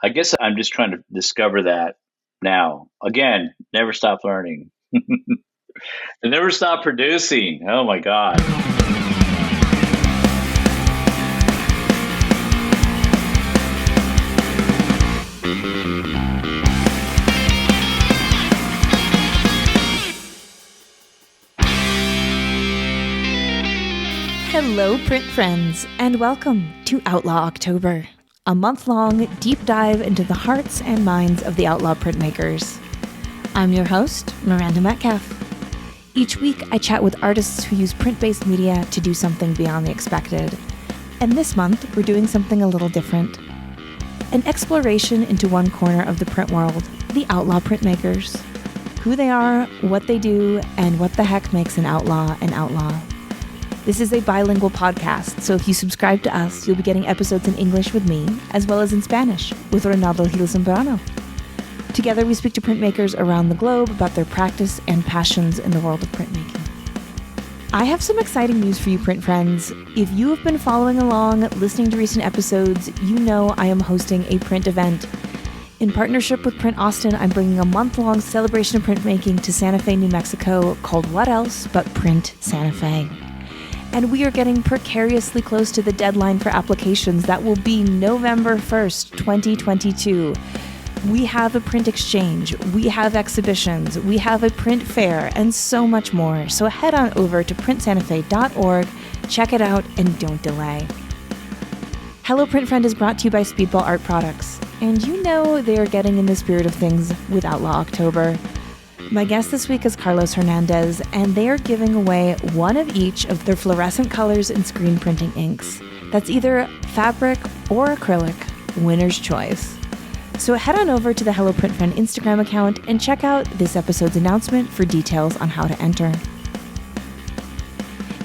I guess I'm just trying to discover that now. Again, never stop learning. And never stop producing. Oh my God. Hello, print friends, and welcome to Outlaw October, a month-long deep dive into the hearts and minds of the outlaw printmakers. I'm your host, Miranda Metcalf. Each week, I chat with artists who use print-based media to do something beyond the expected. And this month, we're doing something a little different. An exploration into one corner of the print world, the outlaw printmakers. Who they are, what they do, and what the heck makes an outlaw an outlaw. This is a bilingual podcast, so if you subscribe to us, you'll be getting episodes in English with me, as well as in Spanish with Ronaldo Gil Zambrano. Together, we speak to printmakers around the globe about their practice and passions in the world of printmaking. I have some exciting news for you, print friends. If you have been following along, listening to recent episodes, you know I am hosting a print event. In partnership with Print Austin, I'm bringing a month-long celebration of printmaking to Santa Fe, New Mexico, called What Else But Print Santa Fe. And we are getting precariously close to the deadline for applications. That will be November 1st, 2022. We have a print exchange, we have exhibitions, we have a print fair, and so much more. So head on over to printsantafe.org, check it out, and don't delay. Hello Print Friend is brought to you by Speedball Art Products. And you know they are getting in the spirit of things with Outlaw October. My guest this week is Carlos Hernandez, and they are giving away one of each of their fluorescent colors and screen printing inks. That's either fabric or acrylic, winner's choice. So head on over to the Hello Print Friend Instagram account and check out this episode's announcement for details on how to enter.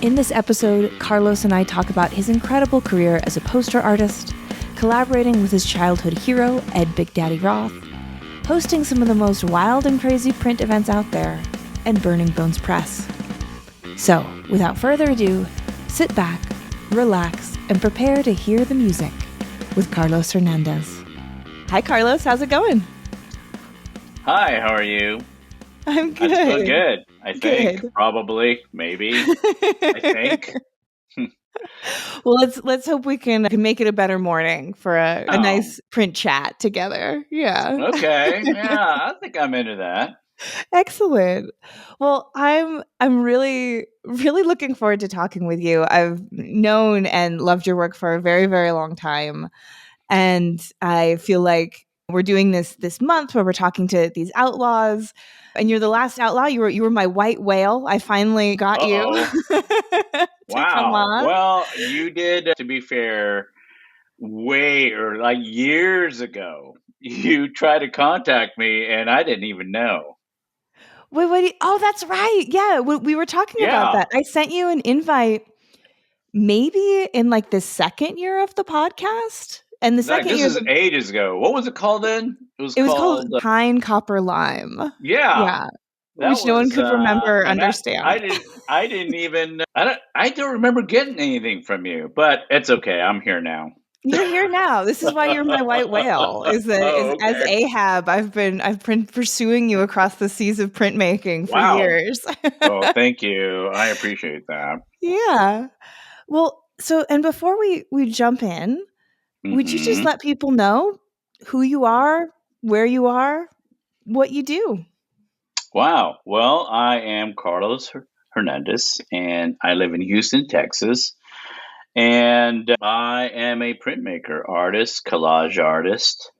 In this episode, Carlos and I talk about his incredible career as a poster artist, collaborating with his childhood hero, Ed Big Daddy Roth, hosting some of the most wild and crazy print events out there, and Burning Bones Press. So, without further ado, sit back, relax, and prepare to hear the music with Carlos Hernandez. Hi, Carlos. How's it going? Hi, how are you? I'm good. I'm still good. I think. Good. Probably. Maybe. I think. Well, let's hope we can make it a better morning for a nice print chat together. Yeah. Okay. Yeah, I think I'm into that. Excellent. Well, I'm really looking forward to talking with you. I've known and loved your work for a very, very long time. And I feel like we're doing this month where we're talking to these outlaws. And you're the last outlaw. You were my white whale. I finally got you to come Wow. on. Well, you did, to be fair, like years ago. You tried to contact me and I didn't even know. Wait. Oh, that's right. Yeah, we were talking about that. I sent you an invite maybe in like the second year of the podcast. And the second year is ages ago. What was it called then? It was called Pine Copper Lime. Yeah. Which no one could remember or understand. I didn't even. I don't remember getting anything from you, but it's okay. I'm here now. You're here now. This is why you're my white whale. As Ahab, I've been pursuing you across the seas of printmaking for years. Oh, thank you. I appreciate that. Yeah. Well, so and before we jump in, would you just let people know who you are, where you are, what you do? Wow. Well, I am Carlos Hernandez, and I live in Houston, Texas. And I am a printmaker, artist, collage artist.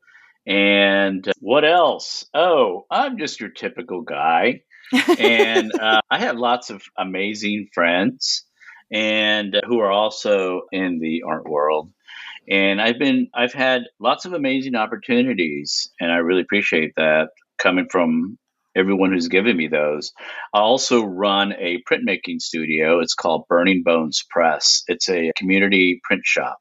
And what else? Oh, I'm just your typical guy. And I have lots of amazing friends and who are also in the art world. And I've had lots of amazing opportunities, and I really appreciate that coming from everyone who's given me those. I also run a printmaking studio. It's called Burning Bones Press. It's a community print shop.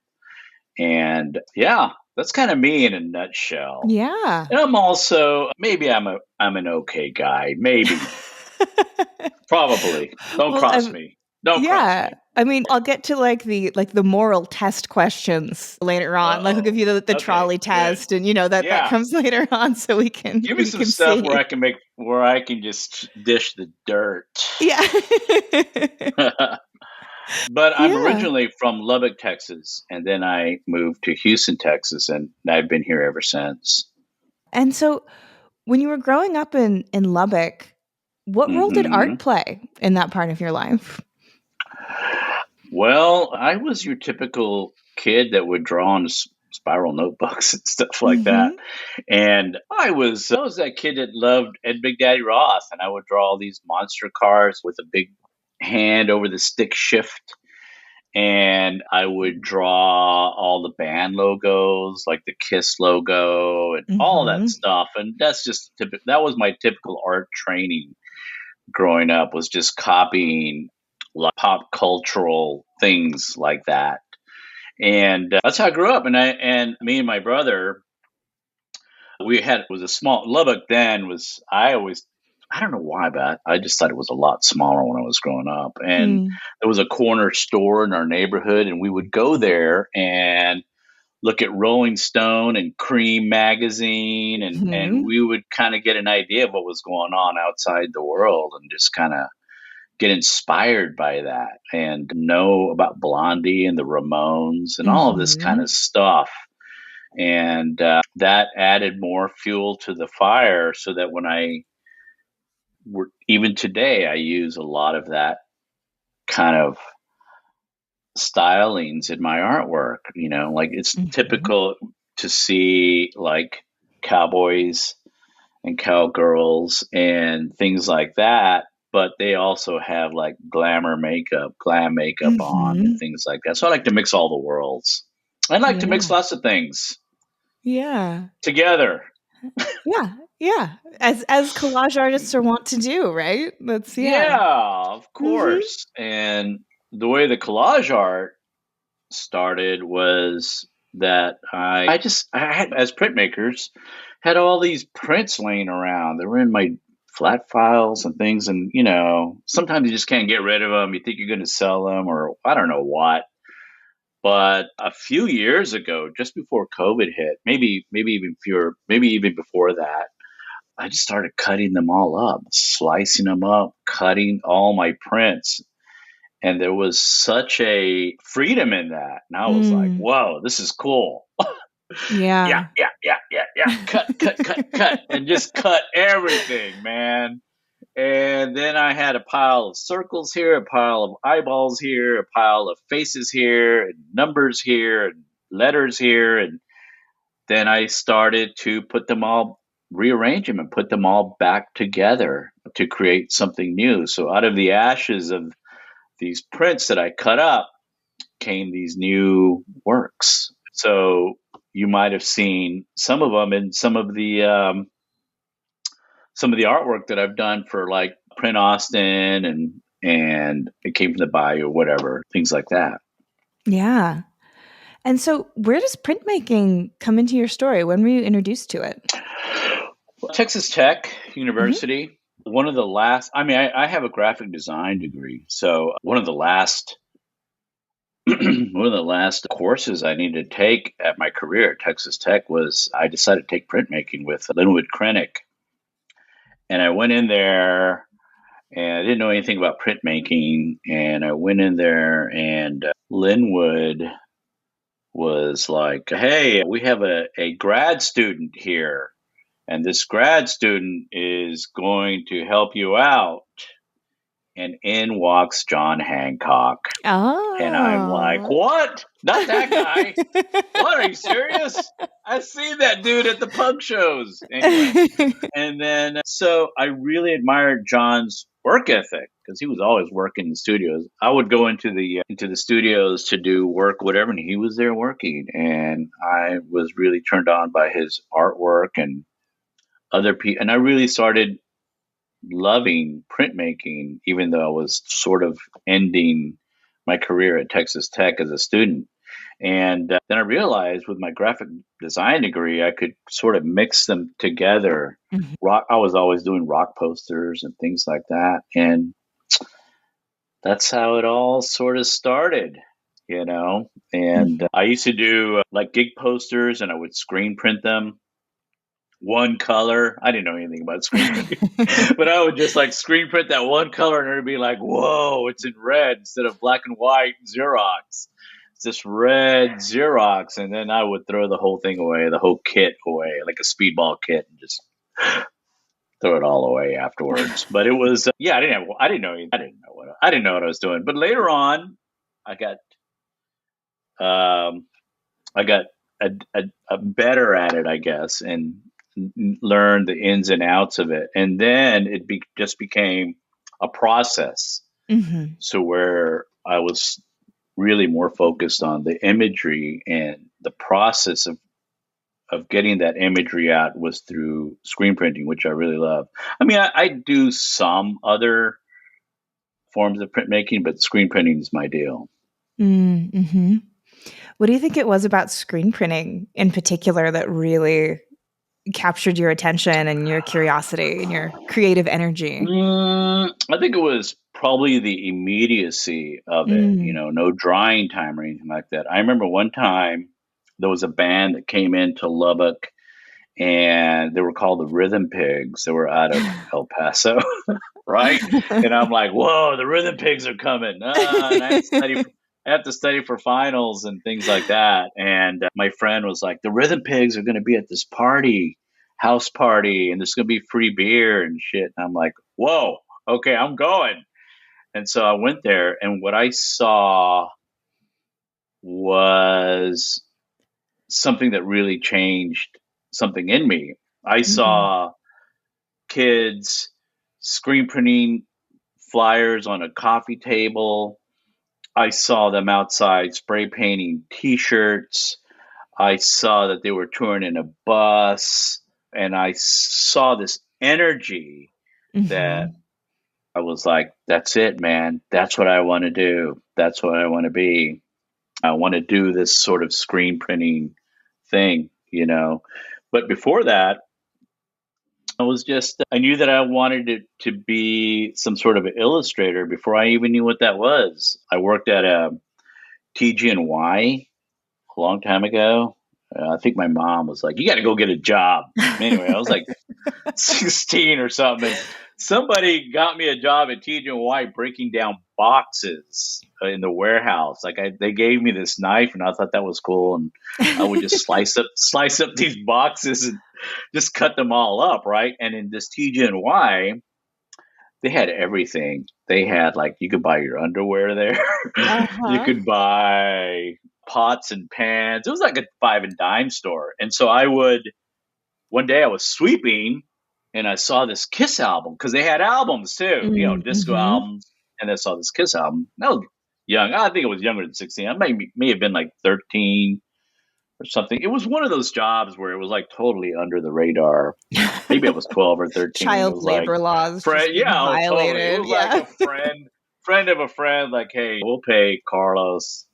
And yeah, that's kind of me in a nutshell. Yeah. And I'm also, maybe I'm an okay guy. Maybe. Probably. Don't cross me. Don't cross Yeah. me. I mean, I'll get to the moral test questions later on. Like I'll give Uh-oh. you the Okay, trolley good. test and that Yeah. comes later on so we can Give me we some can stuff see. where I can just dish the dirt. Yeah. But I'm Yeah. originally from Lubbock, Texas, and then I moved to Houston, Texas, and I've been here ever since. And so when you were growing up in Lubbock, what role did art Hmm. play in that part of your life? Well, I was your typical kid that would draw on spiral notebooks and stuff like that. Mhm. And I was that kid that loved Ed Big Daddy Roth, and I would draw all these monster cars with a big hand over the stick shift. And I would draw all the band logos, like the Kiss logo, and all that Mhm. stuff. And that's just that was my typical art training growing up, was just copying like pop cultural things like that. And that's how I grew up. And me and my brother, we had was a small Lubbock. Then was I always, I don't know why, but I just thought it was a lot smaller when I was growing up. And Hmm. there was a corner store in our neighborhood, and we would go there and look at Rolling Stone and Cream magazine, and Mhm. we would kind of get an idea of what was going on outside the world, and just kind of get inspired by that and know about Blondie and the Ramones and all of this kind Mhm. of stuff. And that added more fuel to the fire, so that when even today, I use a lot of that kind of stylings in my artwork. Like it's Mhm. typical to see like cowboys and cowgirls and things like that, but they also have like glam makeup on and Mhm. things like that. So I like to mix all the worlds. I like to mix Yeah. lots of things Yeah. together. Yeah. Yeah. As collage artists are wont to do, right? That's yeah. Yeah, of Mhm. course. And the way the collage art started was that I had, as printmakers, had all these prints laying around. They were in my flat files and things, and sometimes you just can't get rid of them. You think you're going to sell them, or I don't know what. But a few years ago, just before COVID hit, maybe even fewer, maybe even before that, I just started cutting them all up, slicing them up, cutting all my prints, and there was such a freedom in that. And I was like, Mm. whoa, this is cool. Yeah, Yeah. yeah, yeah, yeah, yeah. Cut, cut, cut, cut. And just cut everything, man. And then I had a pile of circles here, a pile of eyeballs here, a pile of faces here, and numbers here, and letters here. And then I started to put them all, rearrange them and put them all back together to create something new. So out of the ashes of these prints that I cut up came these new works. So you might have seen some of them in some of the artwork that I've done for like Print Austin, and it came from the Bayou, whatever, things like that. Yeah. And so where does printmaking come into your story? When were you introduced to it? Texas Tech Mhm. University, one of the last, I mean, I have a graphic design degree. So one of the last, one of the last courses I needed to take at my career at Texas Tech was I decided to take printmaking with Linwood Krennick. And I went in there and I didn't know anything about printmaking. And I went in there, and Linwood was like, hey, we have a grad student here, and this grad student is going to help you out. And in walks John Hancock. And I'm like, Oh. what? Not that guy. What? Are you serious? I've seen that dude at the punk shows. Anyway, and then so I really admired John's work ethic, because he was always working in studios. I would go into the studios to do work, whatever, and he was there working, and I was really turned on by his artwork and other people, and I really started loving printmaking, even though I was sort of ending my career at Texas Tech as a student. And then I realized with my graphic design degree, I could sort of mix them together. Mhm. I was always doing rock posters and things like that. And that's how it all sort of started, you know. And I used to do like gig posters, and I would screen print them one color. I didn't know anything about screen printing, but I would just like screen print that one color, and it'd be like, whoa, it's in red instead of black and white Xerox. It's this red Xerox, and then I would throw the whole thing away, the whole kit away, like a speedball kit, and just throw it all away afterwards. But it was, yeah, I didn't know what I was doing. But later on, I got, um, I got a better at it, I guess, and learned the ins and outs of it. And then just became a process. Mm-hmm. So where I was really more focused on the imagery, and the process of getting that imagery out was through screen printing, which I really love. I mean, I do some other forms of printmaking, but screen printing is my deal. Mm-hmm. What do you think it was about screen printing in particular that really captured your attention and your curiosity and your creative energy? I think it was probably the immediacy of it, Mm. no drying time or anything like that. I remember one time there was a band that came into Lubbock, and they were called the Rhythm Pigs. They were out of El Paso, right? And I'm like, whoa, the Rhythm Pigs are coming. And I have to study for finals and things like that. And my friend was like, the Rhythm Pigs are going to be at this party, house party, and there's going to be free beer and shit. And I'm like, whoa, okay, I'm going. And so I went there, and what I saw was something that really changed something in me. I Mm. saw kids screen printing flyers on a coffee table. I saw them outside spray painting T-shirts. I saw that they were touring in a bus, and I saw this energy that Mhm. I was like, that's it, man. That's what I want to do. That's what I want to be. I want to do this sort of screen printing thing. But before that, I knew that I wanted it to be some sort of an illustrator before I even knew what that was. I worked at a TG&Y a long time ago. I think my mom was like, "You got to go get a job." Anyway, I was like 16 or something, and somebody got me a job at TG&Y breaking down boxes in the warehouse. They gave me this knife, and I thought that was cool, and I would just slice up these boxes and just cut them all up, right? And in this TG&Y, they had everything. They had, like, you could buy your underwear there. You Uh-huh. could buy pots and pans. It was like a five and dime store. And so I would one day I was sweeping, and I saw this Kiss album, because they had albums too, Mm, disco mhm. albums. And I saw this Kiss album. I was young. I think I was younger than 16. I may have been like 13 or something. It was one of those jobs where it was like totally under the radar. Maybe I was 12 or 13. It Child was like, labor laws just friend, being yeah, oh, totally. It violated, was like yeah. a friend of a friend, like, hey, we'll pay Carlos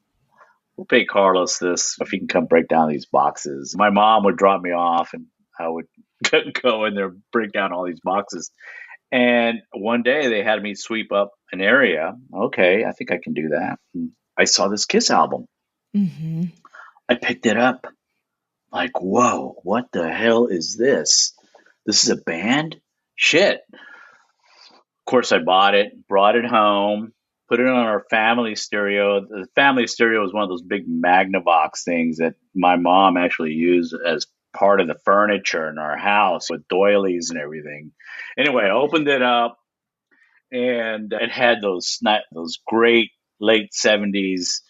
this if he can come break down these boxes. My mom would drop me off, and I would go in there, break down all these boxes. And one day they had me sweep up an area. Okay, I think I can do that. And I saw this Kiss album. Mhm. I picked it up. Like, whoa, what the hell is this? This is a band? Shit. Of course, I bought it, brought it home, put it on our family stereo. The family stereo was one of those big Magnavox things that my mom actually used as part of the furniture in our house with doilies and everything. Anyway, I opened it up, and it had those great late 70s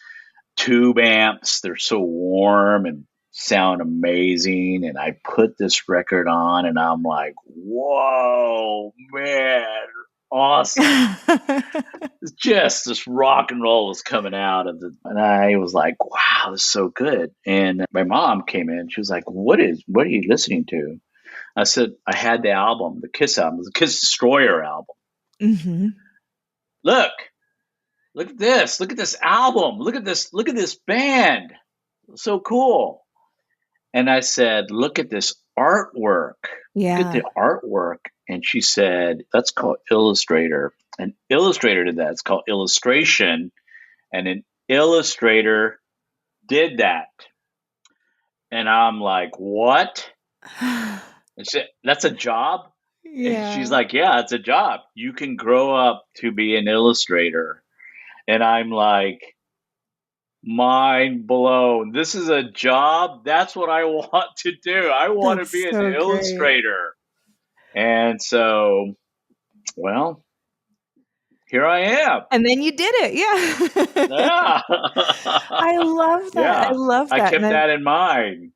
tube amps. They're so warm and sound amazing. And I put this record on, and I'm like, whoa, man, awesome. It's just this rock and roll was coming out and I was like, wow, this is so good. And my mom came in. She was like, what are you listening to? I said, I had the album, the Kiss album, the Kiss Destroyer album. Mhm. Look, look at this. Look at this album. Look at this band. So cool. And I said, look at this artwork. Look at Yeah. the artwork. And she said, that's called Illustrator. an illustrator did that. It's called illustration, and an illustrator did that. And I'm like, what? And that's a job? And she's Yeah. like, yeah, it's a job. You can grow up to be an illustrator. And I'm like, mind blown. This is a job. That's what I want to do. I want to That's be an so great. illustrator. And so, well, here I am. And then you did it. Yeah. Yeah. I love that. I Yeah. love I that. And kept I that in mind.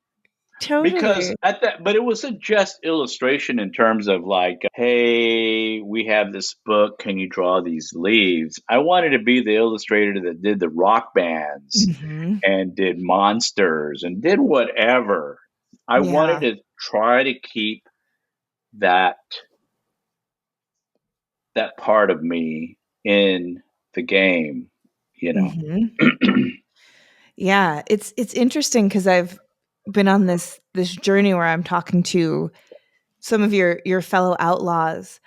Because totally. but it wasn't just illustration in terms of like, hey, we have this book. Can you draw these leaves? I wanted to be the illustrator that did the rock bands Hmm. and did monsters and did whatever. I wanted Yeah. to try to keep that that part of me in the game, you know. Hmm. Yeah. It's interesting because I've been on this journey where I'm talking to some of your fellow outlaws.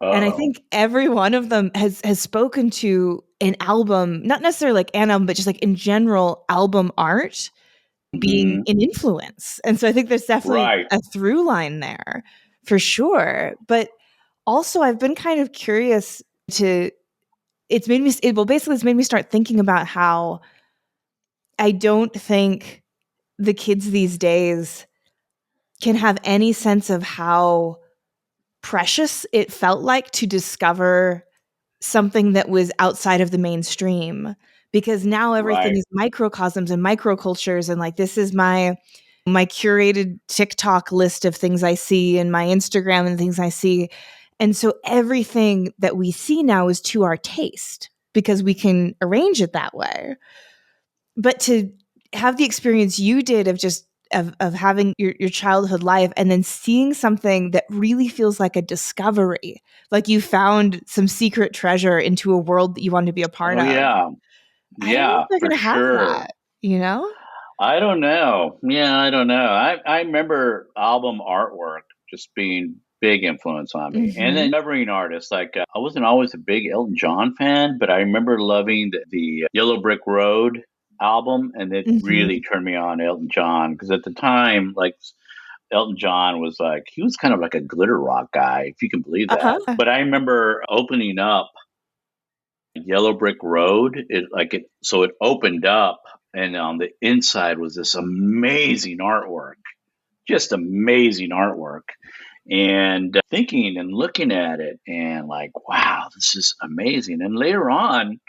And I Uh-oh. think every one of them has spoken to an album, not necessarily like an album, but just like in general album art being Hmm. an influence. And so I think there's definitely Right. a through line there for sure. But also I've been kind of curious to it's made me it, well basically it's made me start thinking about how I don't think the kids these days can have any sense of how precious it felt like to discover something that was outside of the mainstream, because now everything Right. is microcosms and microcultures, and like this is my curated TikTok list of things I see and my Instagram and things I see. And so everything that we see now is to our taste because we can arrange it that way. But to have the experience you did of just of having your childhood life and then seeing something that really feels like a discovery, like you found some secret treasure into a world that you wanted to be a part Oh of. yeah. I don't know if Yeah, they're for going to have sure. that, you know? I don't know. Yeah, I don't know. I remember album artwork just being big influence on me. And then Mhm. discovering artists like I wasn't always a big Elton John fan, but I remember loving the Yellow Brick Road album, and it really Mhm. turned me on Elton John because at the time, like Elton John was like he was kind of like a glitter rock guy, if you can believe that. Uh-huh. But I remember opening up Yellow Brick Road. So it opened up, and on the inside was this amazing artwork, just amazing artwork. And thinking and looking at it, and like, wow, this is amazing. And later on,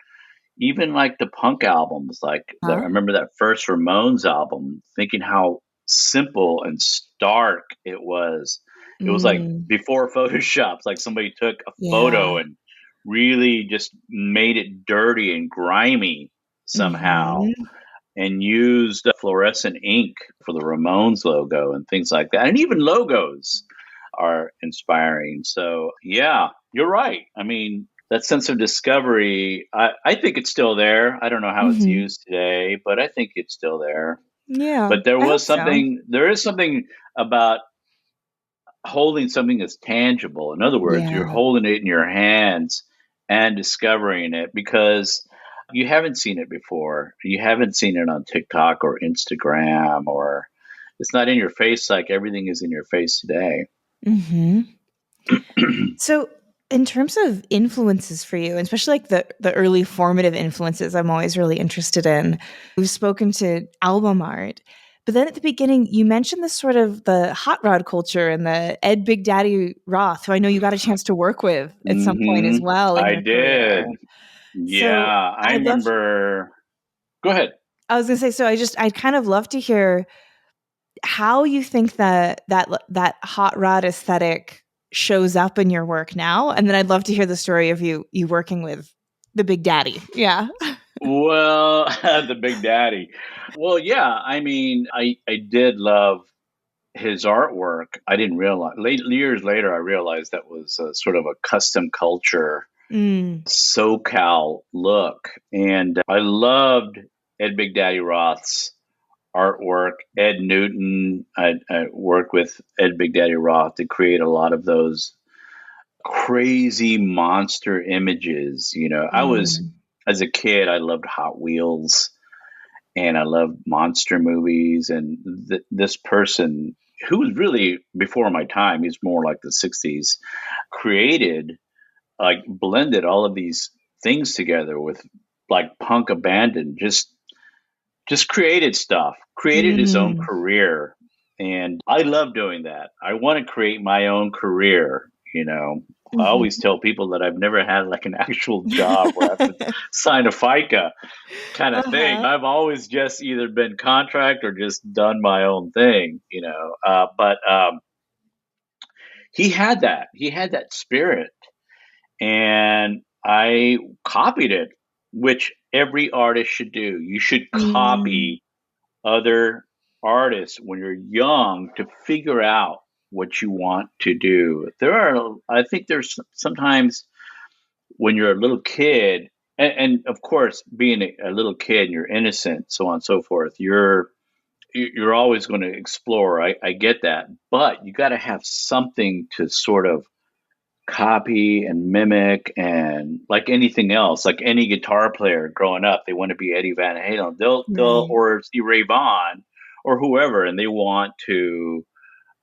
even like the punk albums, I Huh? remember that first Ramones album, thinking how simple and stark it was. It was like Mm. before Photoshop, like somebody took a photo Yeah. and really just made it dirty and grimy somehow Mhm. and used fluorescent ink for the Ramones logo and things like that. And even logos are inspiring. So, yeah, you're right. I mean, that sense of discovery, I think it's still there. I don't know how it's Mhm. used today, but I think it's still there. Yeah. But I hope so. there is something about holding something that's tangible. In other words, you're Yeah. holding it in your hands and discovering it because you haven't seen it before. You haven't seen it on TikTok or Instagram, or it's not in your face like everything is in your face today. Mhm. So, in terms of influences for you, and especially like the early formative influences, I'm always really interested in. We've spoken to album art, but then at the beginning, you mentioned this sort of the hot rod culture and the Ed Big Daddy Roth, who I know you got a chance to work with at some point as well in I your career. did. So, Yeah, I I'd love. remember. Go ahead. I was gonna say, so I'd kind of love to hear how you think that hot rod aesthetic shows up in your work now, and then I'd love to hear the story of you working with the Big Daddy. Yeah. Well, the Big Daddy. Well, yeah. I mean, I did love his artwork. I didn't realize years later. I realized that was a, sort of a custom culture Mm. SoCal look, and I loved Ed Big Daddy Roth's artwork. Ed Newton. I worked with Ed Big Daddy Roth to create a lot of those crazy monster images. Mm. As a kid, I loved Hot Wheels and I loved monster movies. And this person who was really before my time, he's more like the 60s, created, like, blended all of these things together with like punk abandon, just created stuff, created his own Mm. career. And I love doing that. I want to create my own career. I always Mhm. tell people that I've never had like an actual job where I have to sign a FICA kind of thing. Uh-huh. I've always just either been contract or just done my own thing. But he had that spirit, and I copied it, which every artist should do. You should Mm. copy other artists when you're young to figure out what you want to do. I think there's sometimes when you're a little kid, and of course, being a little kid and you're innocent, so on and so forth, you're always going to explore. I get that, but you got to have something to sort of copy and mimic, and like anything else, like any guitar player growing up, they want to be Eddie Van Halen. They'll Right. or see Ray Vaughan or whoever, and they want to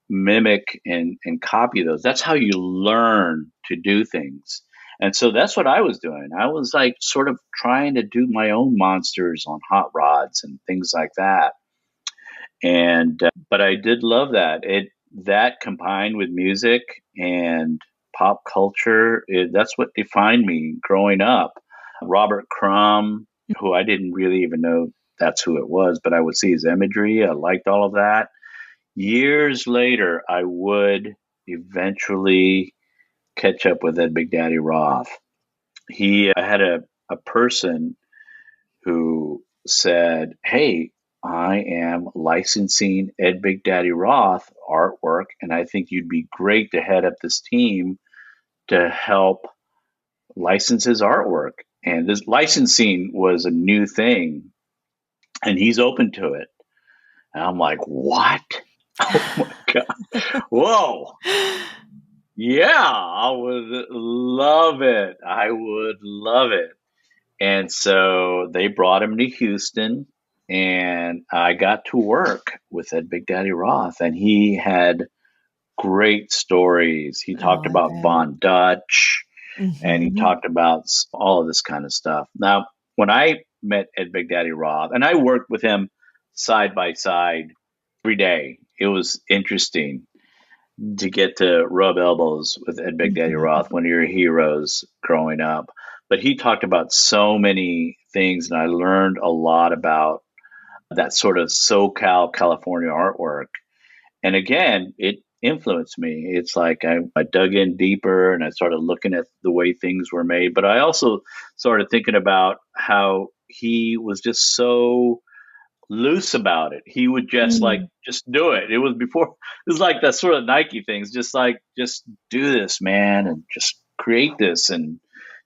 mimic and copy those. That's how you learn to do things. And so that's what I was doing. I was like sort of trying to do my own monsters on hot rods and things like that. And but I did love that combined with music and pop culture. That's what defined me growing up. Robert Crumb, who I didn't really even know that's who it was, but I would see his imagery. I liked all of that. Years later, I would eventually catch up with Ed Big Daddy Roth. I had a person who said, "Hey, I am licensing Ed Big Daddy Roth artwork, and I think you'd be great to head up this team to help license his artwork." And this licensing was a new thing, and he's open to it. And I'm like, "What? Oh my God. Whoa. Yeah, I would love it. I would love it." And so they brought him to Houston, and I got to work with Ed Big Daddy Roth, and he had great stories. He Oh, talked I about bet. Von Dutch, and he Mhm. talked about all of this kind of stuff. Now, when I met Ed Big Daddy Roth, and I worked with him side by side every day, it was interesting to get to rub elbows with Ed Big Daddy Mhm. Roth, one of your heroes growing up. But he talked about so many things, and I learned a lot about that sort of SoCal California artwork. And again, it influenced me. It's like I dug in deeper and I started looking at the way things were made. But I also started thinking about how he was just so loose about it. He would Mm. just do it. It was like that sort of Nike things, just do this, man, and just create this and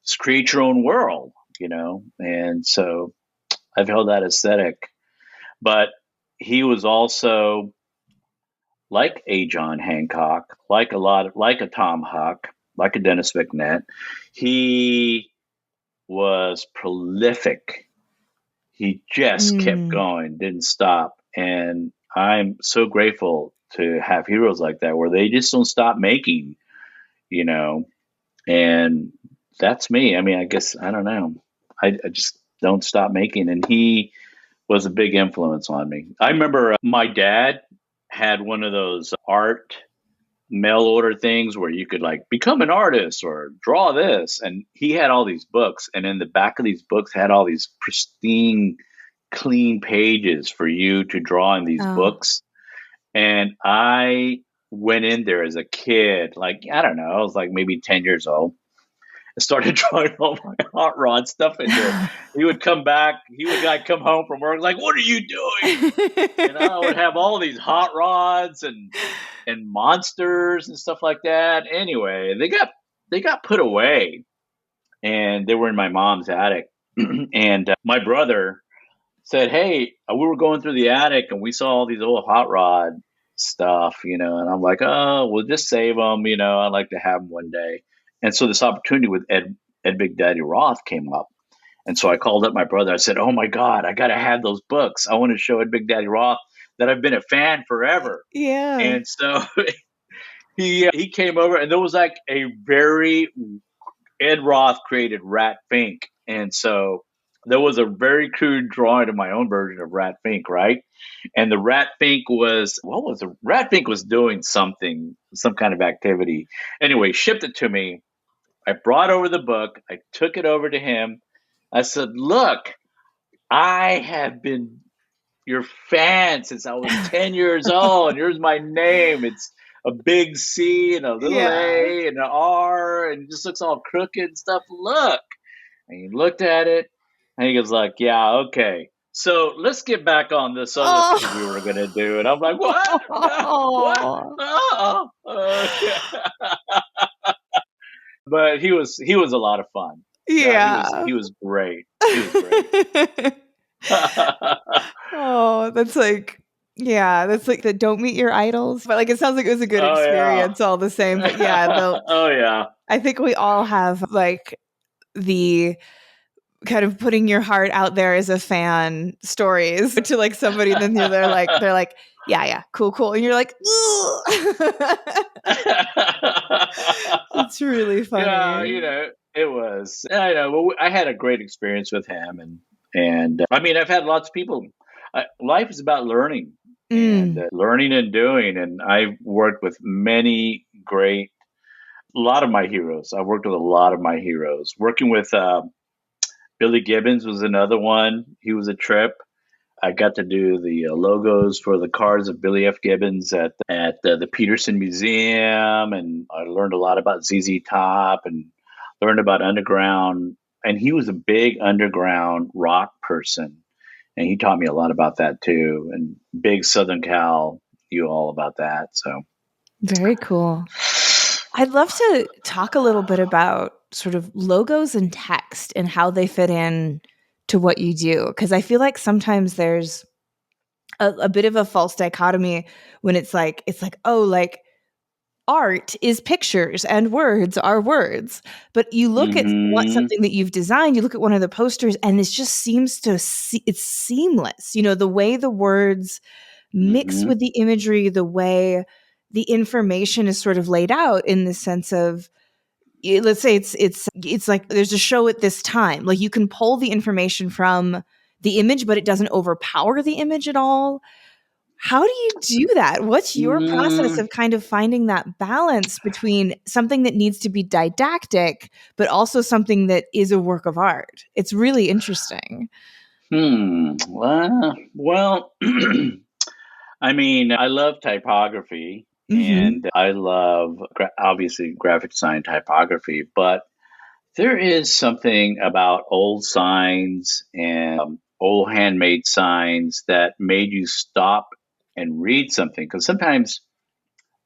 just create your own world. And so I've held that aesthetic. But he was also like a John Hancock, like a Tom Huck, like a Dennis McNett. He was prolific. He just kept Mm. going, didn't stop. And I'm so grateful to have heroes like that where they just don't stop making, you know, and that's me. I mean, I guess, I don't know. I just don't stop making. And he was a big influence on me. I remember my dad had one of those art mail order things where you could like become an artist or draw this. And he had all these books. And in the back of these books had all these pristine clean pages for you to draw in these Oh. books. And I went in there as a kid, like, I don't know, I was like maybe 10 years old. I started drawing all my hot rod stuff in there. He would come back, he would like come home from work, like, "What are you doing?" And I would have all these hot rods and monsters and stuff like that. Anyway, they got put away, and they were in my mom's attic. And my brother said, "Hey, we were going through the attic and we saw all these old hot rod stuff," and I'm like, "Oh, we'll just save them. I'd like to have them one day." And so this opportunity with Ed Big Daddy Roth came up. And so I called up my brother. I said, "Oh my God, I got to have those books. I want to show Ed Big Daddy Roth that I've been a fan forever." Yeah. And so he came over, and there was like a very Ed Roth created Rat Fink, and so there was a very crude drawing of my own version of Rat Fink, right? And the Rat Fink was what was the Rat Fink was doing something, some kind of activity. Anyway, shipped it to me. I brought over the book. I took it over to him. I said, "Look, I have been your fan since I was 10 years old. And here's my name. It's a big C and a little Yeah. A and an R, and it just looks all crooked and stuff. Look." And he looked at it, and he goes like, "Yeah, okay. So let's get back on this other thing we were gonna do." And I'm like, "What? No, what? Oh. No." Okay. But he was a lot of fun. No, he was Yeah. he was great. He was great. Oh, that's like, yeah, that's like the don't meet your idols. But like, it sounds like it was a good Oh yeah. experience all the same. But yeah, Oh yeah. I think we all have like the kind of putting your heart out there as a fan stories to like somebody, and then they're like, yeah, yeah, cool, cool. And you're like, it's really Yeah, funny. it was. I know. Well, I had a great experience with him, and I mean, I've had lots of people. Life is about learning and Mm. learning and doing, and I've worked with many great. A lot of my heroes. I've worked with a lot of my heroes. Working with Billy Gibbons was another one. He was a trip. I got to do the logos for the cars of Billy F. Gibbons at the Peterson Museum, and I learned a lot about ZZ Top and learned about underground. And he was a big underground rock person, and he taught me a lot about that too. And big Southern Cal, knew all about that. So Very cool. I'd love to talk a little bit about sort of logos and text and how they fit in to what you do. Because I feel like sometimes there's a bit of a false dichotomy when it's like, oh, like art is pictures and words are words. But you look at what hmm something that you've designed, you look at one of the posters, and it just seems to it's seamless. You know, the way the words mix hmm with the imagery, the way the information is sort of laid out in the sense of let's say it's like there's a show at this time. Like you can pull the information from the image, but it doesn't overpower the image at all. How do you do that? What's your process hmm of kind of finding that balance between something that needs to be didactic, but also something that is a work of art? It's really interesting. Well, I mean, I love typography Hmm. and I love obviously graphic design typography, but there is something about old signs and old handmade signs that made you stop and read something. Because sometimes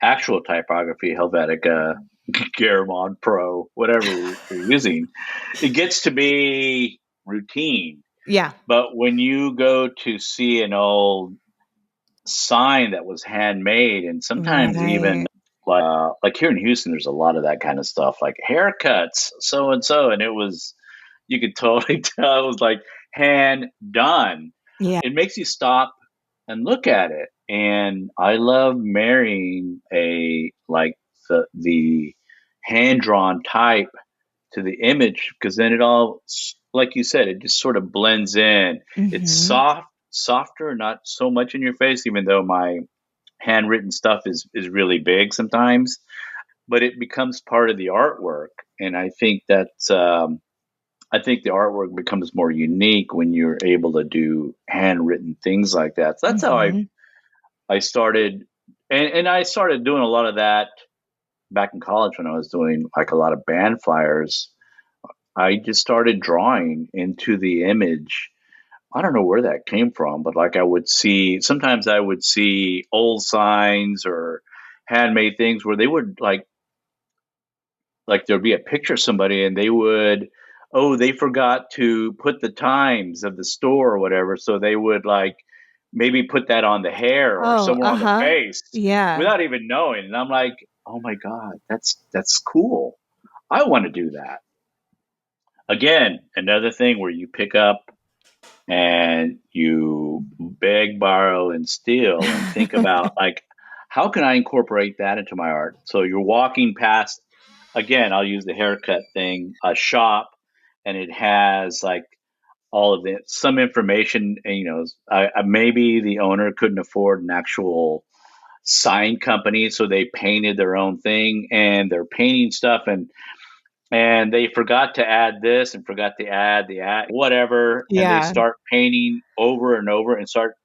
actual typography, Helvetica, Garamond Pro, whatever you're using, it gets to be routine. Yeah. But when you go to see an old sign that was handmade, and sometimes even Right. like here in Houston, there's a lot of that kind of stuff, like haircuts, so, and it was you could totally tell it was like hand done. Yeah. It makes you stop and look at it, and I love marrying a like the hand drawn type to the image because then it all, like you said, it just sort of blends in. It's Hmm. softer, not so much in your face, even though my handwritten stuff is really big sometimes, but it becomes part of the artwork. And I think the artwork becomes more unique when you're able to do handwritten things like that. So that's how Hmm. I started, and I started doing a lot of that back in college when I was doing like a lot of band flyers. I just started drawing into the image. I don't know where that came from, but like sometimes I would see old signs or handmade things where they would like there'd be a picture of somebody and oh, they forgot to put the times of the store or whatever. So they would like maybe put that on the hair or Oh, somewhere on the uh-huh. face Yeah. without even knowing. And I'm like, oh my God, that's cool. I want to do that. Again, another thing where you pick up and you beg, borrow, and steal and think about like, how can I incorporate that into my art? So you're walking past, again, I'll use the haircut thing, a shop, and it has like all of it, some information, and, maybe the owner couldn't afford an actual sign company, so they painted their own thing and they're painting stuff, and they forgot to add this and forgot to add the whatever, and they Yeah. start painting over and over and start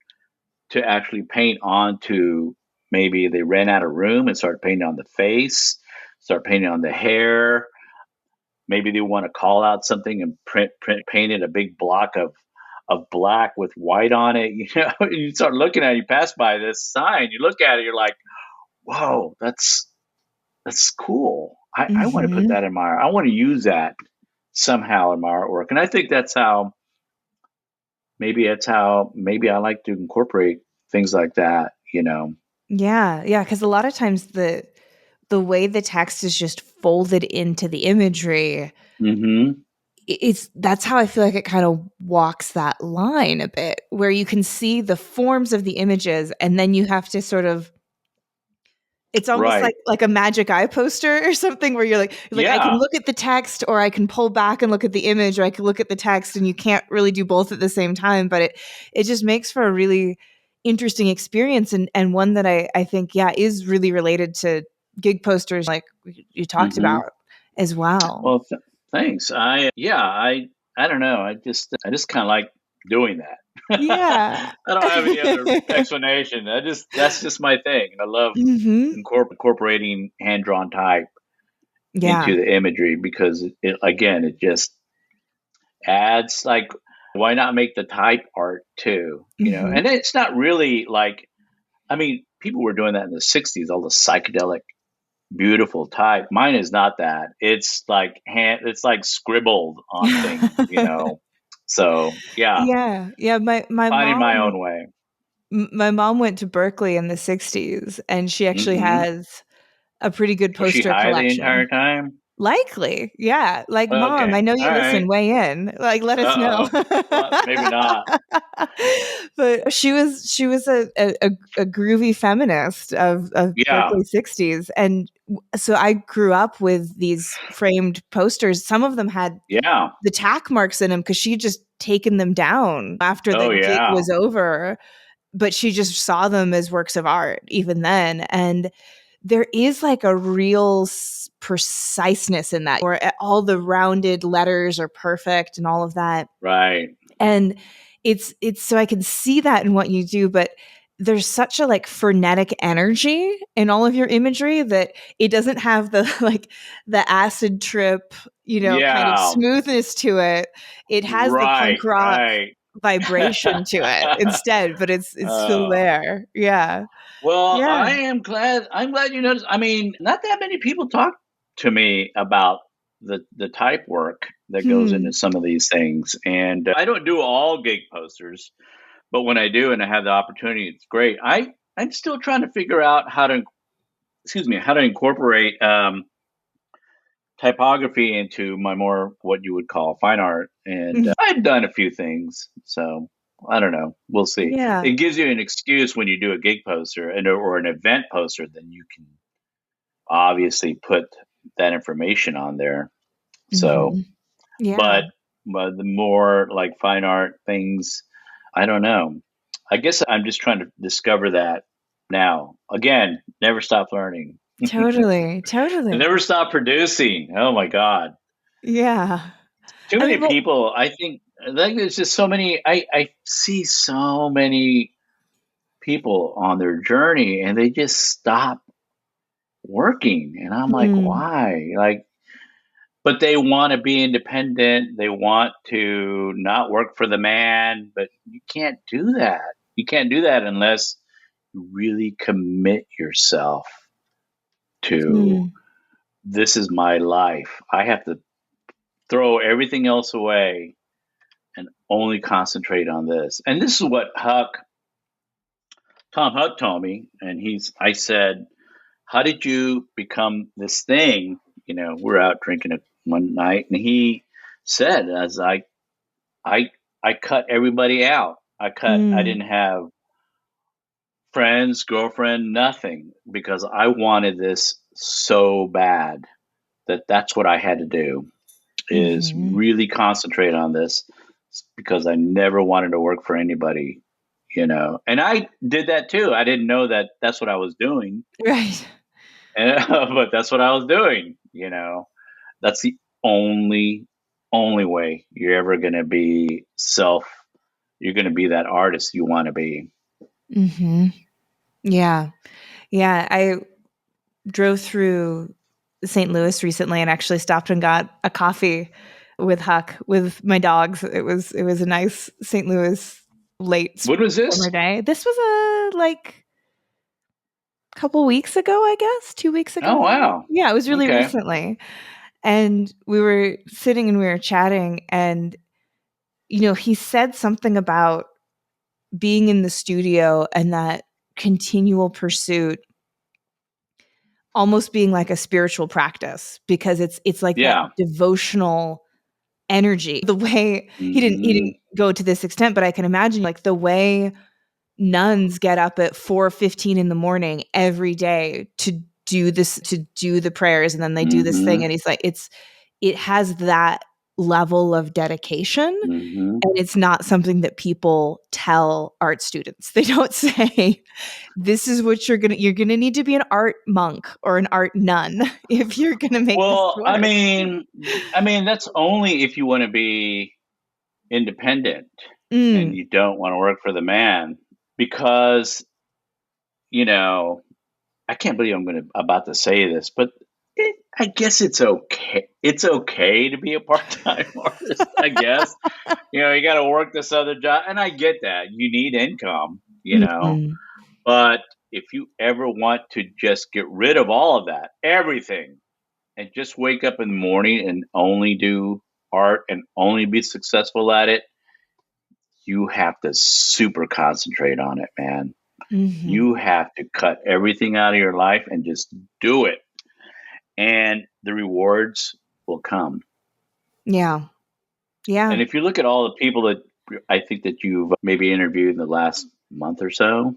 to actually paint onto, maybe they ran out of room and start painting on the face, start painting on the hair. Maybe they want to call out something and painted a big block of black with white on it. You start looking at it, you pass by this sign, you look at it, you're like, whoa, that's cool. I want to put Hmm. that in my art. I want to use that somehow in my artwork. And I think maybe I like to incorporate things like that. Yeah, yeah, because a lot of times the way the text is just folded into the imagery, Hmm. it's that's how I feel like it kind of walks that line a bit, where you can see the forms of the images, and then you have to sort of it's almost Right. like a magic eye poster or something where you're like, I can Yeah. look at the text or I can pull back and look at the image, or I can look at the text, and you can't really do both at the same time. But it just makes for a really interesting experience, and one that I think, yeah, is really related to gig posters like you talked Hmm. about as well. Well, thanks. I don't know. I just kind of like doing that. Yeah. I don't have any other explanation. That's just my thing. I love Hmm. incorporating hand drawn type Yeah. into the imagery because it just adds, like, why not make the type art too? Hmm. And it's not really like, I mean, people were doing that in the '60s, all the psychedelic beautiful type. Mine is not that. It's like scribbled on things. So yeah, Yeah. Yeah. My finding my mom own way. my mom went to Berkeley in the 60s, and she actually Hmm. has a pretty good Was she poster high the entire collection. time? Likely. Yeah. Like, "Mom, I Okay, know all you listen, right. weigh in. Like, let us know." Uh-oh. Well, maybe not. But she was a groovy feminist of Yeah, Berkeley 60s, and so I grew up with these framed posters. Some of them had yeah. the tack marks in them because she'd just taken them down after the Oh gig yeah. was over, but she just saw them as works of art even then. And there is like a real preciseness in that, where all the rounded letters are perfect and all of that. Right. And it's so I can see that in what you do, but there's such a like frenetic energy in all of your imagery that it doesn't have the like the acid trip, kind of Yeah. smoothness to it. It has the punk Right. rock Right. vibration to it instead, but it's still uh, there. Yeah. well, Yeah. I am glad. I'm glad you noticed. I mean, not that many people talk to me about the type work that goes into Hmm. some of these things, and I don't do all gig posters, but when I do and I have the opportunity, it's great. I'm still trying to figure out how to incorporate typography into my more what you would call fine art, and Mhm. I've done a few things, so I don't know. We'll see. Yeah. It gives you an excuse when you do a gig poster or an event poster, then you can obviously put that information on there. So, Hmm. Yeah. but the more like fine art things, I don't know. I guess I'm just trying to discover that now. Again, never stop learning. Totally. And Totally. never stop producing. Oh my God. Yeah. Too I many mean, well, people. I think like there's just so many. I see so many people on their journey and they just stop working. And I'm like, hmm. why? Like, but they want to be independent. They want to not work for the man, but you can't do that. You can't do that unless you really commit yourself to, Hmm. this is my life. I have to throw everything else away and only concentrate on this. And this is what Tom Hück told me. And I said, how did you become this thing? we're out drinking it one night, and he said, as I, I cut everybody out. I Mm, didn't have friends, girlfriend, nothing, because I wanted this so bad that that's what I had to do, is mm-hmm. really concentrate on this, because I never wanted to work for anybody. And I did that too. I didn't know that that's what I was doing, Right. but that's what I was doing. That's the only way you're ever going to be you're going to be that artist you want to be. Mm-hmm. Yeah. Yeah. I drove through St. Louis recently and actually stopped and got a coffee with Huck with my dogs. It was a nice St. Louis late When was summer this? day. This was a like couple weeks ago, I guess, 2 weeks ago Oh, now. wow. Yeah, it was really Okay. recently. And we were sitting and we were chatting, and he said something about being in the studio and that continual pursuit almost being like a spiritual practice, because it's like that Yeah. devotional energy. The way he didn't Hmm. go to this extent, but I can imagine like the way nuns get up at 4:15 in the morning every day to do the prayers, and then they do this thing, Hmm. and he's like it has that level of dedication. Hmm. And it's not something that people tell art students. They don't say, this is what you're gonna need to be an art monk or an art nun if you're gonna make this Well, I work. mean, I mean that's only if you want to be independent and Mm, you don't want to work for the man, because you know I can't believe about to say this, but I guess it's okay. It's okay to be a part-time artist, I guess. You got to work this other job, and I get that. You need income. mhm, But if you ever want to just get rid of all of that, everything, and just wake up in the morning and only do art and only be successful at it, you have to super concentrate on it, man. mhm. You have to cut everything out of your life and just do it, and the rewards will come. Yeah. And Yeah. if you look at all the people that I think that you've maybe interviewed in the last month or so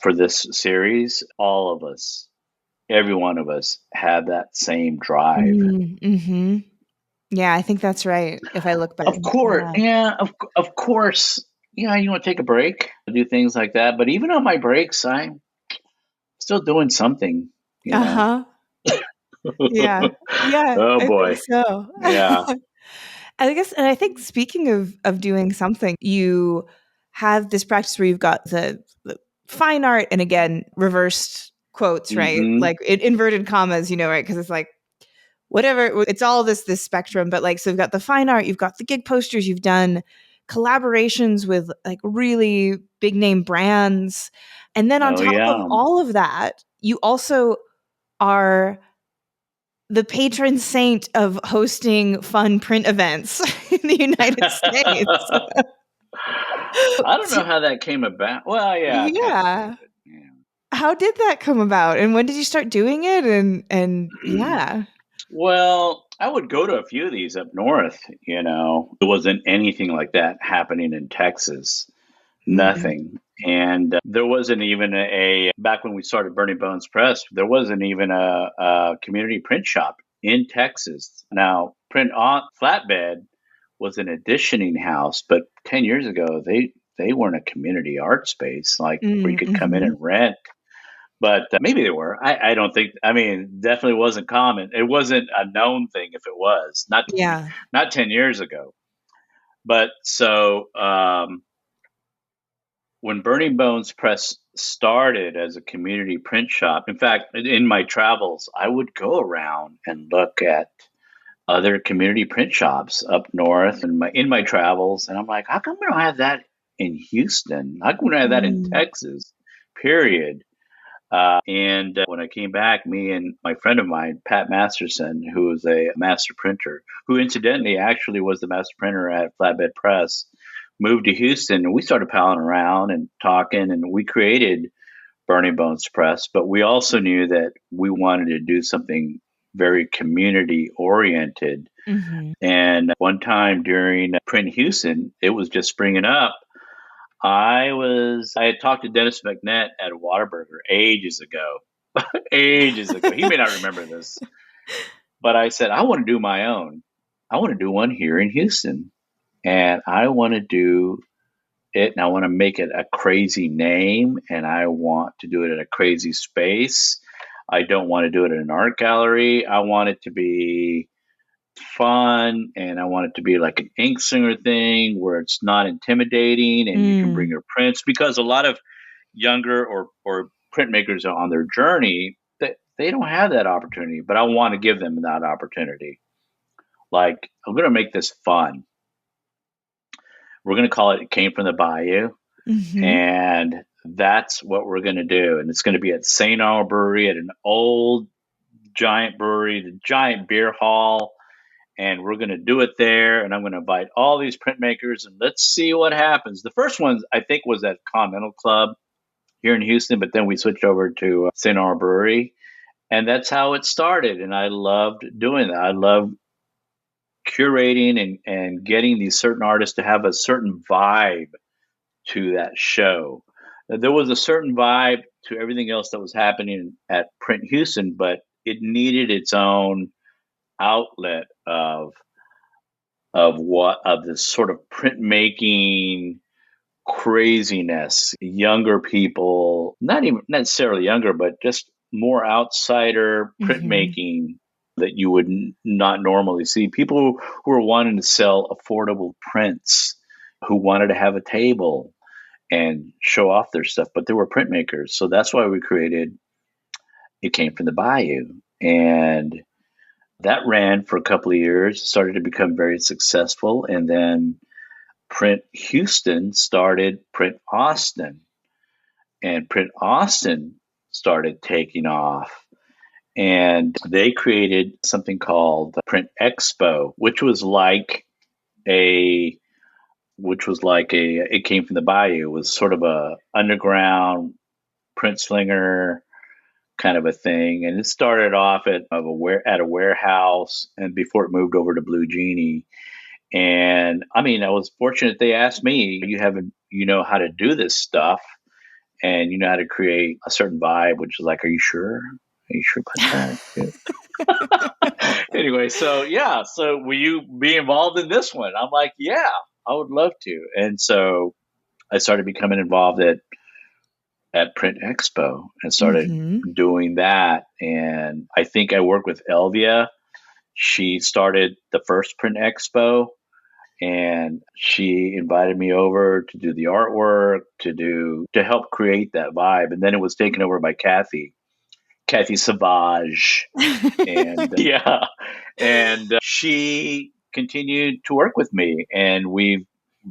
for this series, all of us, every one of us, have that same drive. Mhm. Yeah, I think that's right, if I look back. Of course, Yeah. yeah, of course. You want to take a break, do things like that. But even on my breaks, I'm still doing something. Uh-huh. Yeah. Yeah, Oh I think boy, so. yeah. I guess, and I think speaking of doing something, you have this practice where you've got the fine art, and again, reversed quotes, right? Hmm. Like inverted commas, right? Because it's like whatever, it's all this spectrum. But like, so you've got the fine art, you've got the gig posters, you've done collaborations with like really big name brands, and then on Oh top of yeah. all of that, you also are the patron saint of hosting fun print events in the United States. I don't know how that came about. Well, yeah, I kind of Yeah. did, but How did that come about? And when did you start doing it? And yeah. yeah. Well, I would go to a few of these up north. There wasn't anything like that happening in Texas. Mm, Nothing. And there wasn't even back when we started Burning Bones Press, there wasn't even a community print shop in Texas. Now, Print on Flatbed was an editioning house, but 10 years ago, they weren't a community art space like where you could come in mhm. and rent. But maybe they were. I don't think. I mean, definitely wasn't common. It wasn't a known thing if it was Yeah. not 10 years ago. But so when Burning Bones Press started as a community print shop, in fact, in my travels, I would go around and look at other community print shops up north in my travels, and I'm like, how come we don't have that in Houston? How come we don't have that in Mm, Texas? Period. And when I came back, me and my friend of mine, Pat Masterson, who was a master printer, who incidentally actually was the master printer at Flatbed Press, moved to Houston, and we started palling around and talking, and we created Burning Bones Press. But we also knew that we wanted to do something very community oriented. Mm-hmm. And one time during Print Houston, it was just springing up. I had talked to Dennis McNett at Whataburger ages ago, ages ago. He may not remember this, but I said, I want to do my own. I want to do one here in Houston. And I want to do it and I want to make it a crazy name and I want to do it at a crazy space. I don't want to do it in an art gallery. I want it to be fun and I want it to be like an ink singer thing where it's not intimidating and you can bring your prints because a lot of younger or printmakers are on their journey that they don't have that opportunity, but I want to give them that opportunity. Like, I'm going to make this fun. We're going to call it Came from the Bayou. Mm-hmm. And that's what we're going to do. And it's going to be at St. Arnold Brewery at an old giant brewery, the giant beer hall. And we're going to do it there. And I'm going to invite all these printmakers and let's see what happens. The first one, I think, was at Continental Club here in Houston, but then we switched over to St. Arnold Brewery. And that's how it started. And I loved doing that. I love curating and getting these certain artists to have a certain vibe to that show. There was a certain vibe to everything else that was happening at Print Houston, but it needed its own outlet of this sort of printmaking craziness. Younger people, not even necessarily younger, but just more outsider printmaking that you would not normally see. People who were wanting to sell affordable prints, who wanted to have a table and show off their stuff, but there were printmakers. So that's why we created It Came from the Bayou. And that ran for a couple of years, started to become very successful. And then Print Houston started Print Austin. And Print Austin started taking off. And they created something called Print Expo, which was like a It Came from the Bayou. It was sort of a underground print slinger kind of a thing, and it started off at a warehouse, and before it moved over to Blue Genie. And I mean, I was fortunate they asked me, you know how to do this stuff, and you know how to create a certain vibe, which is like, are you sure? Are you sure about that? Anyway, so yeah, so will you be involved in this one? I'm like, yeah, I would love to. And so I started becoming involved at Print Expo and started doing that. And I think I worked with Elvia. She started the first Print Expo and she invited me over to do the artwork, to help create that vibe. And then it was taken over by Kathy Savage. And yeah, and she continued to work with me and we've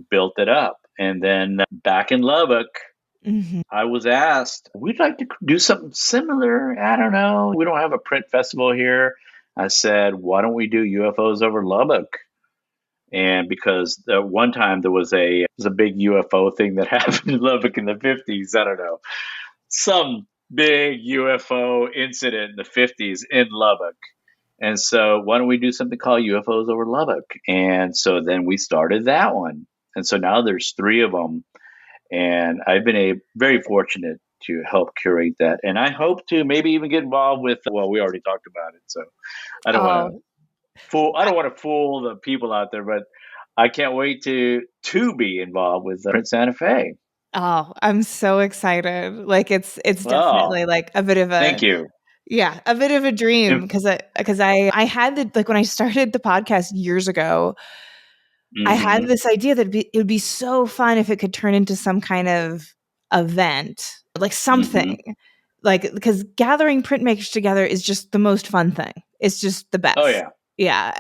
built it up. And then back in Lubbock, I was asked, we'd like to do something similar. I don't know. We don't have a print festival here. I said, why don't we do UFOs over Lubbock? And because one time there was a big UFO thing that happened in Lubbock in the 50s. I don't know. Some big UFO incident in the 50s in Lubbock. And so why don't we do something called UFOs over Lubbock? And so then we started that one. And so now there's 3 of them. And I've been very fortunate to help curate that. And I hope to maybe even get involved with, well, we already talked about it. So I don't want to fool the people out there, but I can't wait to be involved with Print Santa Fe. Oh, I'm so excited. Like it's definitely like a bit of Thank you. Yeah, a bit of a dream because I had like when I started the podcast years ago, I had this idea that it would be so fun if it could turn into some kind of event, like something. Like, because gathering printmakers together is just the most fun thing. It's just the best. Oh yeah. Yeah.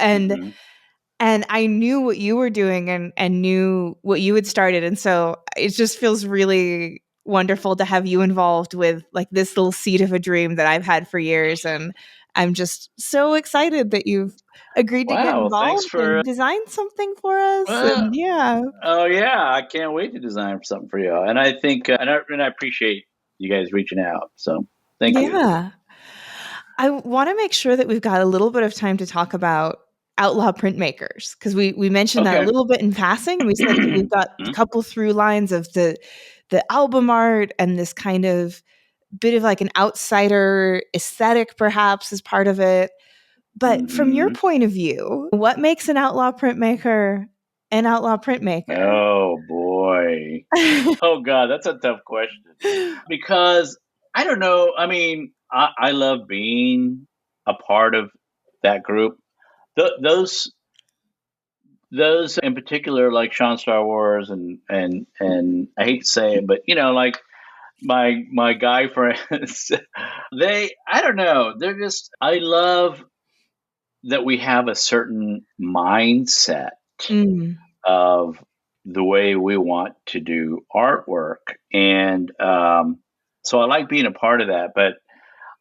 And I knew what you were doing and knew what you had started. And so it just feels really wonderful to have you involved with like this little seed of a dream that I've had for years. And I'm just so excited that you've agreed to get involved and design something for us. And yeah. Oh yeah. I can't wait to design something for you. And I think, and I appreciate you guys reaching out. So thank you. Yeah. I want to make sure that we've got a little bit of time to talk about outlaw printmakers, because we mentioned that a Okay. little bit in passing, and we said that we've got a couple through lines of the album art and this kind of bit of like an outsider aesthetic perhaps as part of it. But from your Hmm. point of view, what makes an outlaw printmaker an outlaw printmaker? Oh boy. Oh God, that's a tough question because I don't know. I mean, I love being a part of that group. Those in particular, like Sean Star Wars, and I hate to say it, but like my guy friends, they I don't know. They're just I love that we have a certain mindset Mm. of the way we want to do artwork. And so I like being a part of that. But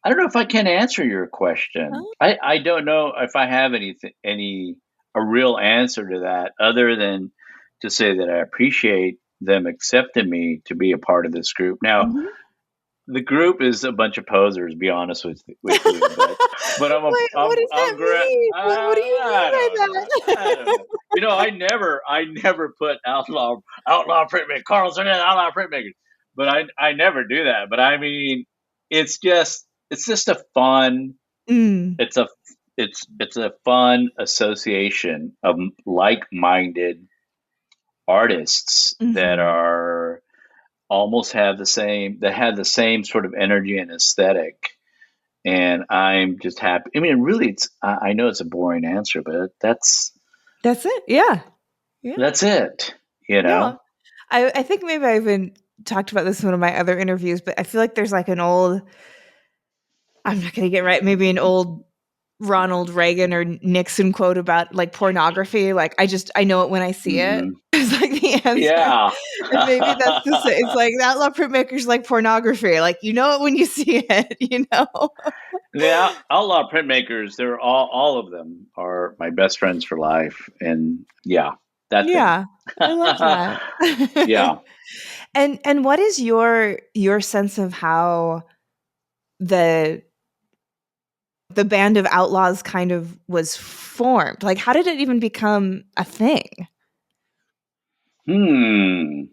I don't know if I can answer your question. Oh. I don't know if I have a real answer to that other than to say that I appreciate them accepting me to be a part of this group. Now, Mhm. the group is a bunch of posers, be honest with you, but Wait, what does that I'm great. mean? What do you mean I by don't know. I don't that? know. I never put outlaw printmaker Carl's outlaw printmakers, but I never do that. But I mean, it's just a fun. Mm. It's a it's a fun association of like-minded artists that Mhm. are almost have the same sort of energy and aesthetic. And I'm just happy. I mean, really, I know it's a boring answer, but That's it. Yeah. Yeah. that's it. No, I think maybe I even talked about this in one of my other interviews, but I feel like there's like an old, I'm not going to get right, maybe an old Ronald Reagan or Nixon quote about like pornography. Like I know it when I see it. Hmm. It's like the answer. Yeah. And maybe that's the same. It's like the outlaw printmakers like pornography. Like you know it when you see it, you know? The outlaw printmakers, they're all of them are my best friends for life, and yeah, that thing. Yeah. I love that. Yeah. And what is your sense of how the the band of outlaws kind of was formed? Like how did it even become a thing? Hmm.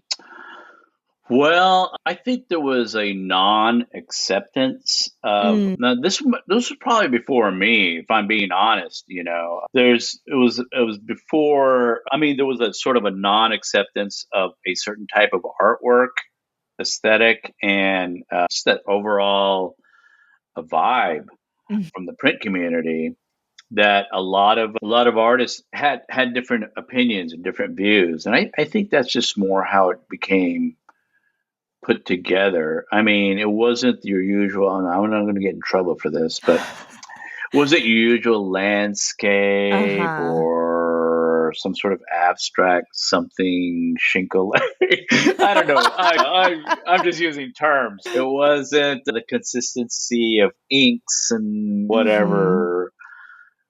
Well, I think there was a non-acceptance of Mm, now this was probably before me, if I'm being honest. It was before. I mean, there was a sort of a non-acceptance of a certain type of artwork aesthetic and just that overall vibe mm, from the print community that a lot of artists had different opinions and different views, and I think that's just more how it became put together. I mean, it wasn't your usual, and I'm not going to get in trouble for this, but was it your usual landscape uh-huh. or some sort of abstract something shingle? I don't know. I'm just using terms. It wasn't the consistency of inks and Mhm.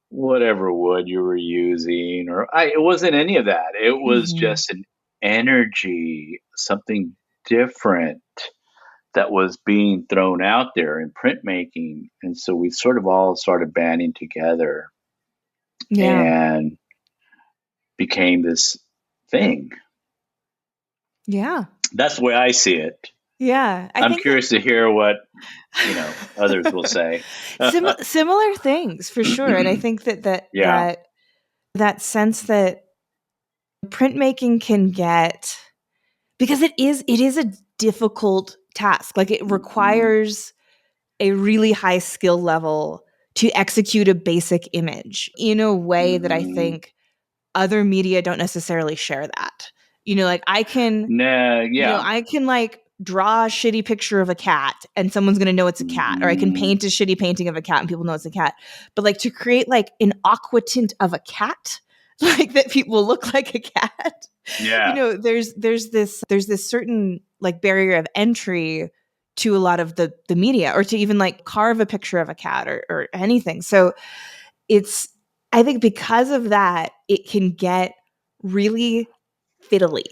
whatever wood you were using, it wasn't any of that. It was Mhm. just an energy, something different that was being thrown out there in printmaking. And so we sort of all started banding together Yeah. and became this thing. Yeah. That's the way I see it. Yeah. I I'm think that curious to hear what, others will say. similar things for sure. And I think that Yeah. that sense that printmaking can get, because it is a difficult task. Like it Hmm. requires a really high skill level to execute a basic image in a way that I Hmm. think other media don't necessarily share that. Like Nah, yeah. I can like draw a shitty picture of a cat and someone's going to know it's a cat, or I can Hmm. paint a shitty painting of a cat and people know it's a cat. But like to create like an aqua tint of a cat, like that people look like a cat. Yeah. There's this certain like barrier of entry to a lot of the media, or to even like carve a picture of a cat, or anything. So it's, I think because of that, it can get really fiddly,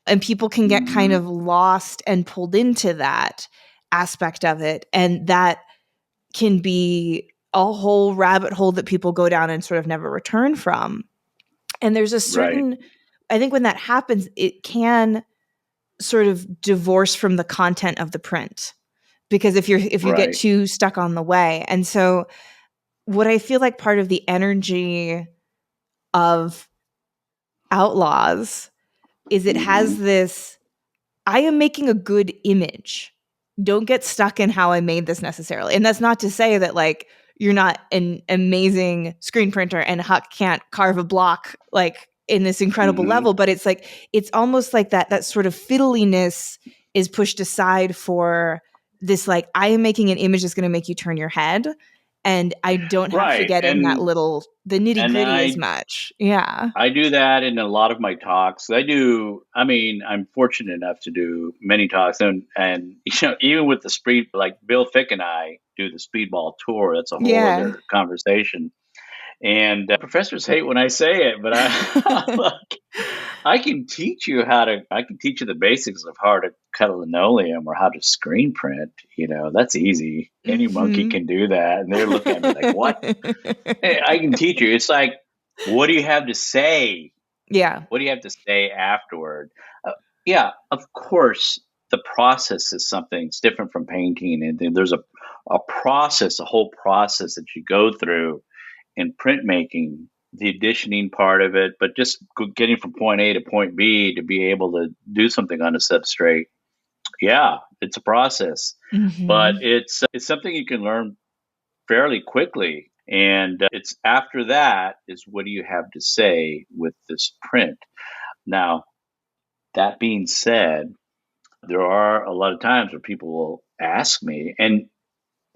and people can get kind Hmm. of lost and pulled into that aspect of it. And that can be a whole rabbit hole that people go down and sort of never return from. And there's a certain, I think when that happens, it can sort of divorce from the content of the print, because if you get too stuck on the way. And so what I feel like part of the energy of Outlaws is it has this, I am making a good image. Don't get stuck in how I made this necessarily. And that's not to say that like you're not an amazing screen printer and Huck can't carve a block like in this incredible level, but it's like, it's almost like that sort of fiddliness is pushed aside for this, like, I am making an image that's going to make you turn your head. And I don't have to get in that little, the nitty gritty as much. Yeah. I do that in a lot of my talks. I'm fortunate enough to do many talks and even with the speed, like Bill Fick and I do the speedball tour. That's a whole other conversation. And professors hate when I say it, but I can teach you the basics of how to cut a linoleum or how to screen print. That's easy. Any monkey can do that. And they're looking at me like, what? Hey, I can teach you. It's like, what do you have to say? Yeah. What do you have to say afterward? Of course, the process is something that's different from painting. And there's a process, a whole process that you go through in printmaking, the editioning part of it, but just getting from point A to point B to be able to do something on a substrate. Yeah, it's a process, but it's something you can learn fairly quickly. And it's after that is, what do you have to say with this print? Now, that being said, there are a lot of times where people will ask me, and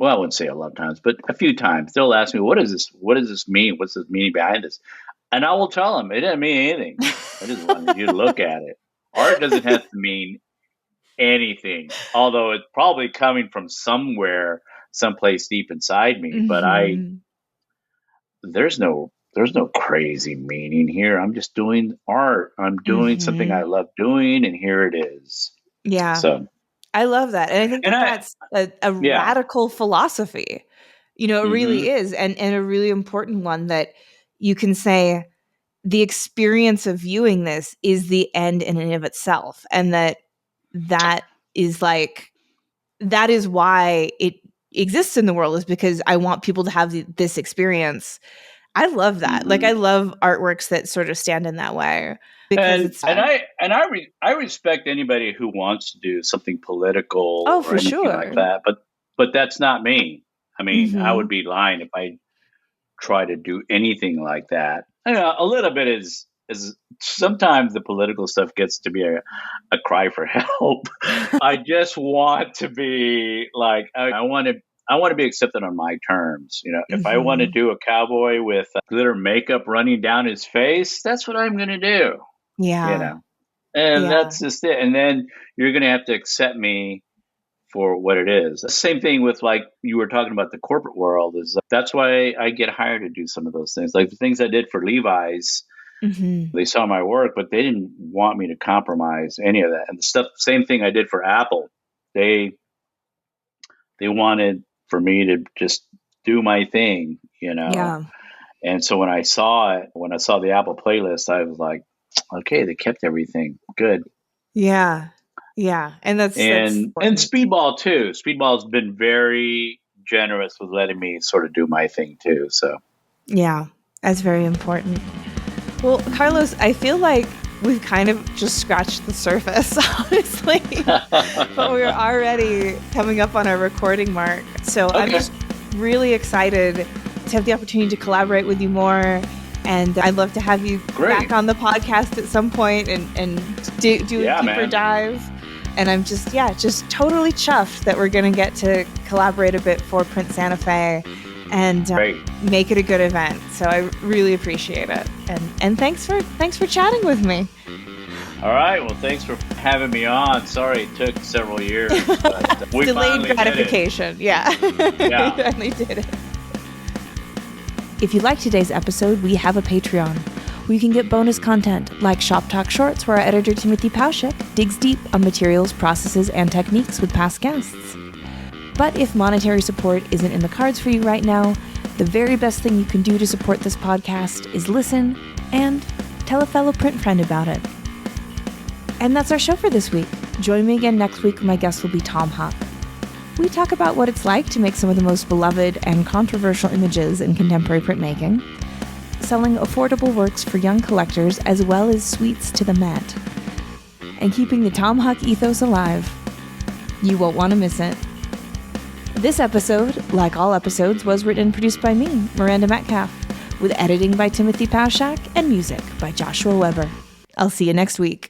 well, I wouldn't say a lot of times, but a few times they'll ask me, what does this mean? What's the meaning behind this? And I will tell them it doesn't mean anything. I just want you to look at it. Art doesn't have to mean anything, although it's probably coming from somewhere, someplace deep inside me. But there's no crazy meaning here. I'm just doing art. I'm doing something I love doing, and here it is. Yeah. So I love that. And I think that's a radical philosophy. It really is. And a really important one, that you can say the experience of viewing this is the end in and of itself. And that is like, that is why it exists in the world, is because I want people to have this experience. I love that. Like, I love artworks that sort of stand in that way. Because I respect anybody who wants to do something political or anything like that, but that's not me. I mean, I would be lying if I try to do anything like that. A little bit is sometimes the political stuff gets to be a cry for help. I just want to be like, I want to be accepted on my terms. If I want to do a cowboy with glitter makeup running down his face, that's what I'm going to do. Yeah. That's just it. And then you're going to have to accept me for what it is. Same thing with, like, you were talking about the corporate world, is that's why I get hired to do some of those things. Like the things I did for Levi's, they saw my work, but they didn't want me to compromise any of that. And the stuff, same thing I did for Apple. They wanted for me to just do my thing, Yeah. And so when I saw the Apple playlist, I was like, okay, they kept everything good. Yeah. Yeah. And that's Speedball too. Speedball's been very generous with letting me sort of do my thing too. So yeah, that's very important. Well, Carlos, I feel like we've kind of just scratched the surface, honestly, but we're already coming up on our recording mark. So I'm just really excited to have the opportunity to collaborate with you more. And I'd love to have you back on the podcast at some point and do a deeper dive. And I'm just totally chuffed that we're going to get to collaborate a bit for Print Santa Fe and make it a good event. So I really appreciate it. And thanks for chatting with me. All right. Well, thanks for having me on. Sorry it took several years. But we delayed gratification. Yeah. We finally did it. If you liked today's episode, we have a Patreon where you can get bonus content like Shop Talk Shorts, where our editor Timothy Pauschek digs deep on materials, processes, and techniques with past guests. But if monetary support isn't in the cards for you right now, The very best thing you can do to support this podcast is listen and tell a fellow print friend about it. And that's our show for this week. Join me again next week when my guest will be Tom Hück. We talk about what it's like to make some of the most beloved and controversial images in contemporary printmaking, selling affordable works for young collectors as well as sweets to the Met, and keeping the Tom Hück ethos alive. You won't want to miss it. This episode, like all episodes, was written and produced by me, Miranda Metcalf, with editing by Timothy Pauschak and music by Joshua Weber. I'll see you next week.